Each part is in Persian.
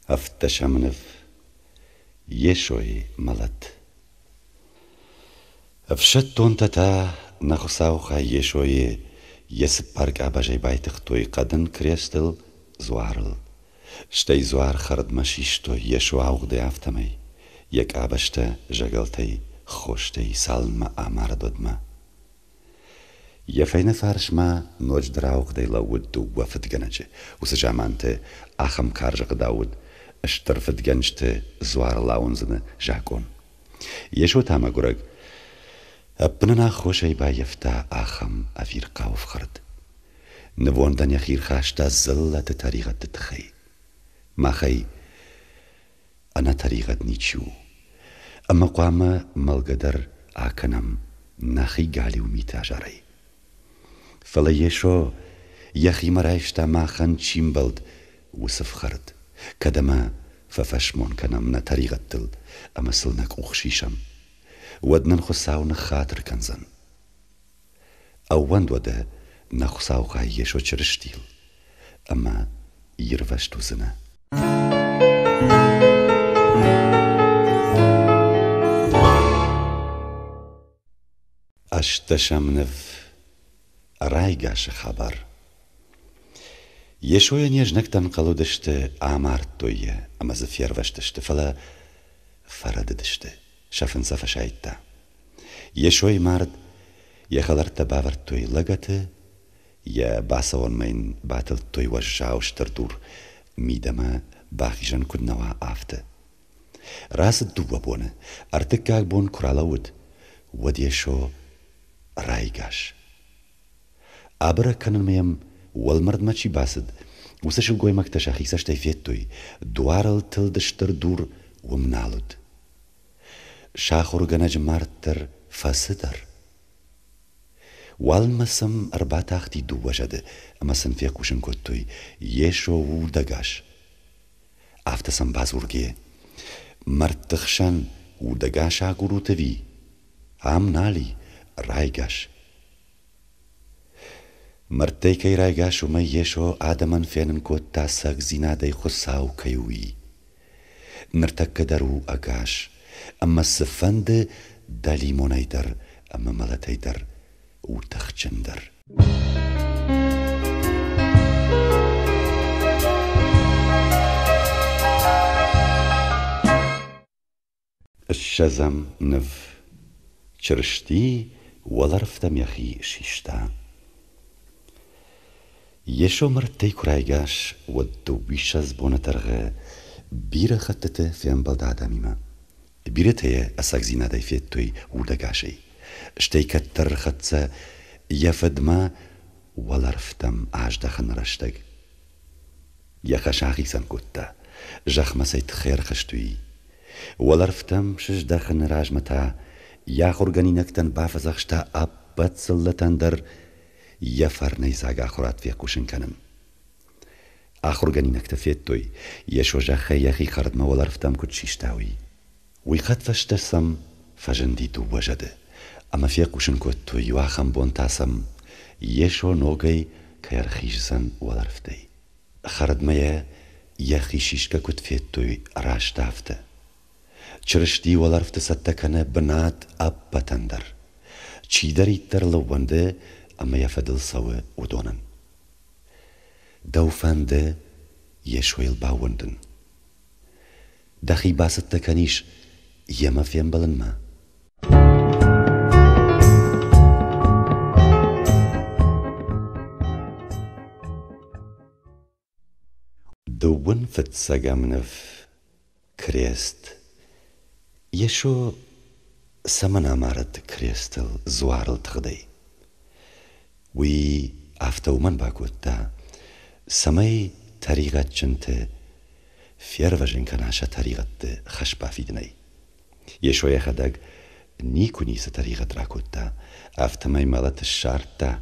افتشمنف يشوي ملت افشتون تتا نخساو خا يشوي يسبارك اباجي بايتخ توي قدن كريستل زوارل شتي زوار خرد مشيشتو يشو عوغدي افتمي يك ابشتا جغلتي خوشتي سالما امار دودما يفين فارش ما نوج دراوغ دي لود دو وفد جنجي وسجامانت اخم كارجق داود اشترفت جنجت زوار لاونزن جاكون يشو تاما قرق ابننا خوشي با يفتا اخم افير قاوف خرد نبون دن يخير خاشتا زلة طريقة تتخي ما خي انا طريقة نيتشو اما قوام ملقدر اكنم ناخي قالي وميتا جاري فلا يشو يخي مرايشتا ما خان چيمبلد وصف خرد كدما ففشمون كنم نا طريقة تل اما سلنك اخشيشم ودنن خساو نخاطر كنزن اوان وده نخساو خاي يشو چرشتيل اما يروشتو زنه اشتشمنف رايقاش خبر يشويا نيجنك تنقلو دشت آمار تويه اما زفير وشتشت فلا فرد دشت شافن سفشايتا يشوي مارد يخلر تباور توي لغت يا باسون مين باتل توي وجاوش تردور ميدما باخيجن كدنوا آفته راس الدوبة بونه ارتكاك بون كرالود ود يشو رايقاش ابرا كانن ميم والمرد ماشي باسد وسش الجوي مكتشا خيساش تيفيتوي دوارل تلدشتر دور ومنالود شاخور جناج مارتر فاسدر والمسم اربعة اختي دو وجد اما سنفيق وشن كوتوي يشو ودقاش افتسم بازورجي مرتخشن ودقاش اقورو تفي عم نالي رايقاش مرتيكي رايقاش وما يشو آدمان فينن كوت تاساق زينادي خساو كيوي نرتك درو اقاش اما السفند دالي مونيدر اما ملتيدر وتخجندر الشزم نف چرشتي ولرفتم يخي شيشتا يشو مرتي كرايقاش ودو بيشاز بونترغ بيرا خطته فيان بلدادا ميما بيرتهي اساق زينادي فيتوي ودقاشي شتي كتر خطسا يفدما ولرفتم عجدخن رشتگ يخشاخي سنكوتا جخ مسيت خير خشتوي ولرفتم شجدخن راجمتا ياخور غنينكتن بافزخشتا ابت سلتن در يفر نيزاق آخرات في كوشن كنم آخر غنينك تفيتوي يشو جاخي يخي خرد ما ولرفتم كتشيشتاوي ويقد فشتسم فجندي دو وجد اما في كوشن كتوي واخم بونتاسم يشو نوغي كيرخيجزن ولرفتي خرد ما يخي شيشكا كتفيتوي راش دافته چرشتي ولرفت ستكنه بنات اب بتندر چي داري ترلو بنده اما يفدل سوى ودونن دوفنده يشويل باوندن دخي باست تكنيش يما فين بلن ما دوون فتساقا منف كريست يشو سمنا مارد كريستل زوارل تخدي وي افتو من باقوتا سمي طريقة جنت فيروجن كناشا طريقة خشبا فيدني يشو يخدق نيكو نيسا طريقة راكوتا افتمي مالت الشارتا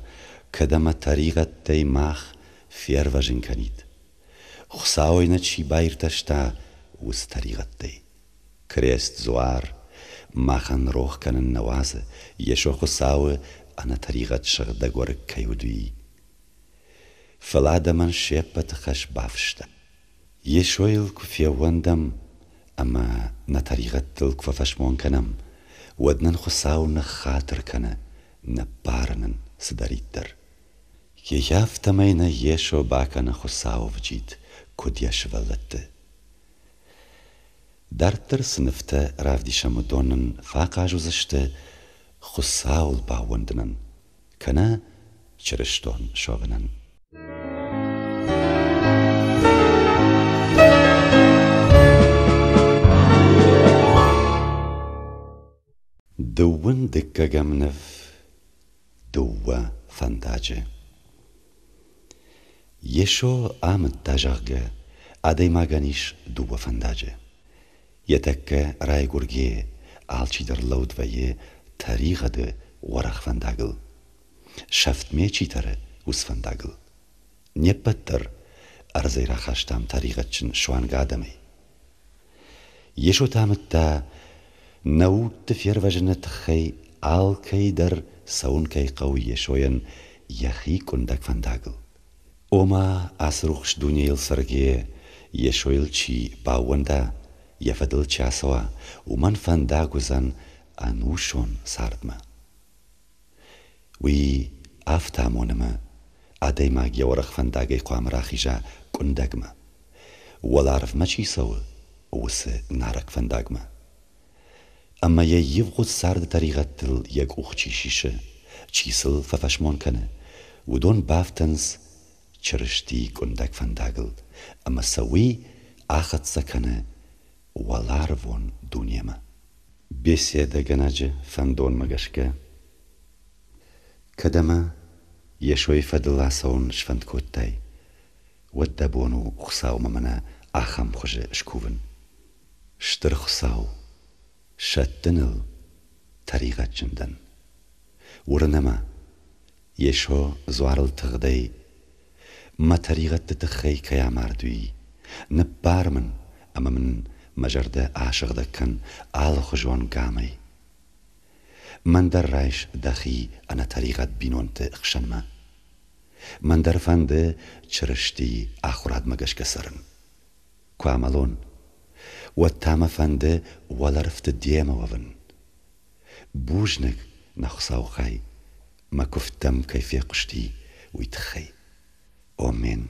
كدما طريقة تي ماخ فيروجن كنيد خساوي نتشي بايرتشتا وس طريقة تي كريست زوار ماخن روح كان النوازة يشو خساوي أنا طريقة شغدق ورك كيودوي فلا دمن شيبت خش بافشتا يشويل كفيا وندم أما نطريقة تلك ففشمون كنم ودنن خساو نخاطر كنا نبارنن سداريتر يجاف تمينا يشو باكنا خساو وجيد كود يشولت دارتر سنفتا رافدي شمدونن فاقا جوزشت خساو الباوندنن كنا چرشتون شوغنن دوون دكا جمنف دوا فنداجه يشو آمد تاجاغ ادي ماغانيش دوا فنداجه يتكا راي گورگي آلچي در لود ويه تاريخ ده ورخ فنداگل شفت ميچي تره وس فنداگل نيبتر ارزي راخاشتام تاريخچن شوان گادمي يشو تامد تا نود تفير وجنت خي آل كي در سون كي قوي شوين يخي كندك فنداگل اوما اسروخش دونيل سرگي يشويل چي باوندا يفدل چاسوا ومن فنداگوزن انوشون ساردما وي افتامونما ادي ماگ يورخ فنداگي قوام راخيجا كندگما ولارف ما چي سو وس نارك فنداگما اما يفغد سارد طريقة تل يك اخچي شيشه چيسل ففشمون كنه ودون بافتنس چرشتي كندك فنداگل اما سوي آخد سكنه ولارفون دونيما بسيدة جناجة فندون مغشكه كدما يشوي فدلا سون شفند كوتاي ودبونو خساو ممنا آخم خجه شكوفن شتر خساو شتنل طريقة جندن ورنما يشو زوارل تغدي ما طريقة تتخي كيا مردوي نبار من اما من مجرد عاشق دكن آل خجوان قامي من در رايش دخي انا طريقة بينون تخشن ما من در فند چرشتي آخراد مگش كسرن كو عملون والتام فند ولرفت ديما وفن بوجنك نخصاو خاي ما كفتم كيف يقشتي ويتخي آمين